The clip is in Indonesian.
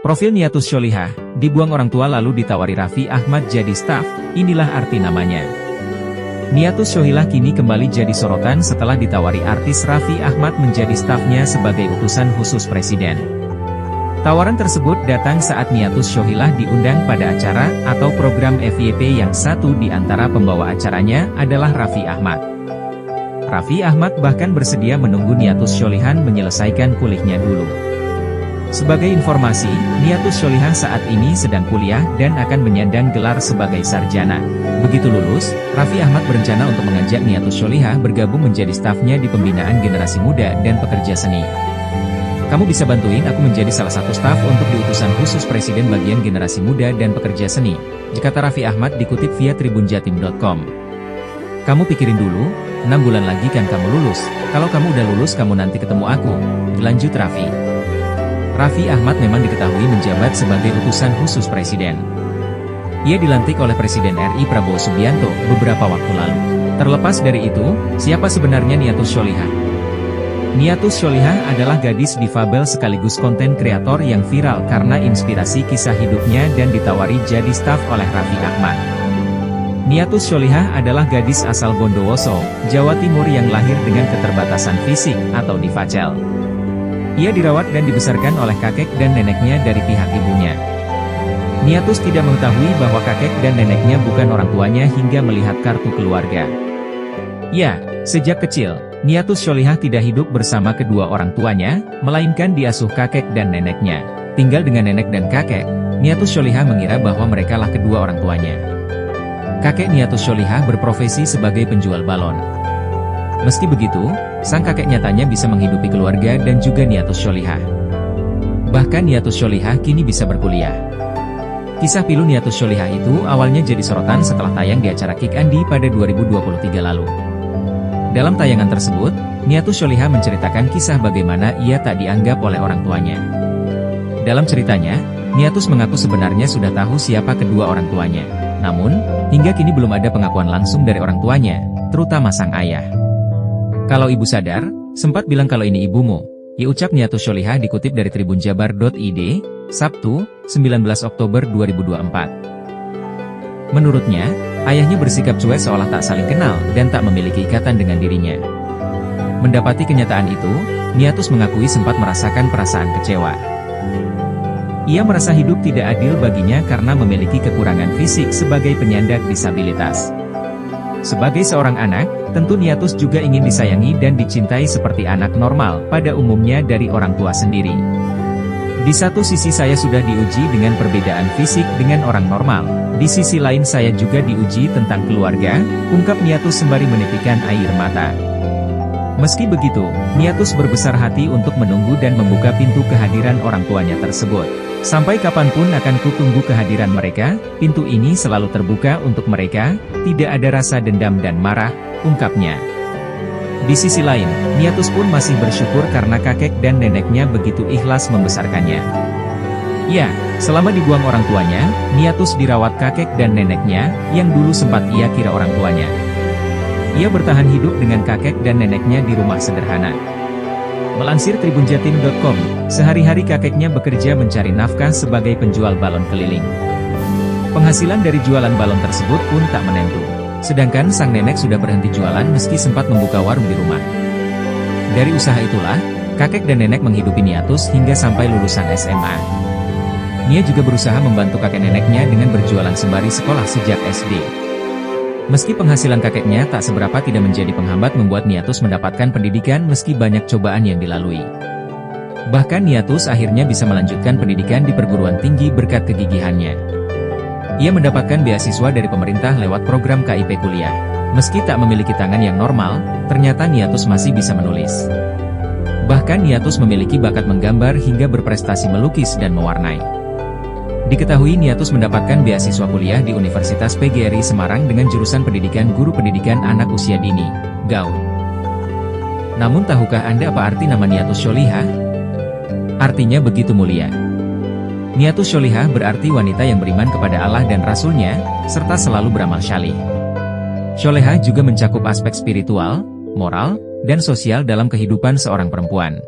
Profil Niatus Sholihah, dibuang orang tua lalu ditawari Raffi Ahmad jadi staf, inilah arti namanya. Niatus Sholihah kini kembali jadi sorotan setelah ditawari artis Raffi Ahmad menjadi stafnya sebagai utusan khusus Presiden. Tawaran tersebut datang saat Niatus Sholihah diundang pada acara atau program FYP yang satu di antara pembawa acaranya adalah Raffi Ahmad. Raffi Ahmad bahkan bersedia menunggu Niatus Sholihah menyelesaikan kuliahnya dulu. Sebagai informasi, Niatus Sholihah saat ini sedang kuliah dan akan menyandang gelar sebagai sarjana. Begitu lulus, Raffi Ahmad berencana untuk mengajak Niatus Sholihah bergabung menjadi stafnya di pembinaan generasi muda dan pekerja seni. Kamu bisa bantuin aku menjadi salah satu staf untuk diutusan khusus Presiden bagian generasi muda dan pekerja seni, kata Raffi Ahmad dikutip via tribunjatim.com. Kamu pikirin dulu, 6 bulan lagi kan kamu lulus, kalau kamu udah lulus kamu nanti ketemu aku, lanjut Raffi. Raffi Ahmad memang diketahui menjabat sebagai utusan khusus Presiden. Ia dilantik oleh Presiden RI Prabowo Subianto beberapa waktu lalu. Terlepas dari itu, siapa sebenarnya Niatus Sholihah? Niatus Sholihah adalah gadis difabel sekaligus konten kreator yang viral karena inspirasi kisah hidupnya dan ditawari jadi staf oleh Raffi Ahmad. Niatus Sholihah adalah gadis asal Bondowoso, Jawa Timur yang lahir dengan keterbatasan fisik atau difacel. Ia dirawat dan dibesarkan oleh kakek dan neneknya dari pihak ibunya. Niatus tidak mengetahui bahwa kakek dan neneknya bukan orang tuanya hingga melihat kartu keluarga. Ya, sejak kecil, Niatus Sholihah tidak hidup bersama kedua orang tuanya, melainkan diasuh kakek dan neneknya. Tinggal dengan nenek dan kakek, Niatus Sholihah mengira bahwa merekalah kedua orang tuanya. Kakek Niatus Sholihah berprofesi sebagai penjual balon. Meski begitu, sang kakek nyatanya bisa menghidupi keluarga dan juga Niatus Sholihah. Bahkan Niatus Sholihah kini bisa berkuliah. Kisah pilu Niatus Sholihah itu awalnya jadi sorotan setelah tayang di acara Kick Andi pada 2023 lalu. Dalam tayangan tersebut, Niatus Sholihah menceritakan kisah bagaimana ia tak dianggap oleh orang tuanya. Dalam ceritanya, Niatus mengaku sebenarnya sudah tahu siapa kedua orang tuanya. Namun, hingga kini belum ada pengakuan langsung dari orang tuanya, terutama sang ayah. Kalau ibu sadar, sempat bilang kalau ini ibumu, ucap Niatus Sholihah dikutip dari tribunjabar.id, Sabtu, 19 Oktober 2024. Menurutnya, ayahnya bersikap cuek seolah tak saling kenal dan tak memiliki ikatan dengan dirinya. Mendapati kenyataan itu, Niatus mengakui sempat merasakan perasaan kecewa. Ia merasa hidup tidak adil baginya karena memiliki kekurangan fisik sebagai penyandang disabilitas. Sebagai seorang anak, tentu Niatus juga ingin disayangi dan dicintai seperti anak normal pada umumnya dari orang tua sendiri. Di satu sisi saya sudah diuji dengan perbedaan fisik dengan orang normal, di sisi lain saya juga diuji tentang keluarga, ungkap Niatus sembari menitikkan air mata. Meski begitu, Niatus berbesar hati untuk menunggu dan membuka pintu kehadiran orang tuanya tersebut. Sampai kapanpun akan kutunggu kehadiran mereka, pintu ini selalu terbuka untuk mereka, tidak ada rasa dendam dan marah, ungkapnya. Di sisi lain, Niatus pun masih bersyukur karena kakek dan neneknya begitu ikhlas membesarkannya. Ya, selama dibuang orang tuanya, Niatus dirawat kakek dan neneknya, yang dulu sempat ia kira orang tuanya. Ia bertahan hidup dengan kakek dan neneknya di rumah sederhana. Melansir tribunjatim.com, sehari-hari kakeknya bekerja mencari nafkah sebagai penjual balon keliling. Penghasilan dari jualan balon tersebut pun tak menentu. Sedangkan sang nenek sudah berhenti jualan meski sempat membuka warung di rumah. Dari usaha itulah, kakek dan nenek menghidupi Niatus hingga sampai lulusan SMA. Nia juga berusaha membantu kakek neneknya dengan berjualan sembari sekolah sejak SD. Meski penghasilan kakeknya tak seberapa tidak menjadi penghambat membuat Niatus mendapatkan pendidikan meski banyak cobaan yang dilalui. Bahkan Niatus akhirnya bisa melanjutkan pendidikan di perguruan tinggi berkat kegigihannya. Ia mendapatkan beasiswa dari pemerintah lewat program KIP kuliah. Meski tak memiliki tangan yang normal, ternyata Niatus masih bisa menulis. Bahkan Niatus memiliki bakat menggambar hingga berprestasi melukis dan mewarnai. Diketahui Niatus mendapatkan beasiswa kuliah di Universitas PGRI Semarang dengan jurusan pendidikan guru pendidikan anak usia dini, GAU. Namun tahukah Anda apa arti nama Niatus Sholihah? Artinya begitu mulia. Niatus Sholihah berarti wanita yang beriman kepada Allah dan Rasul-Nya, serta selalu beramal syalih. Sholihah juga mencakup aspek spiritual, moral, dan sosial dalam kehidupan seorang perempuan.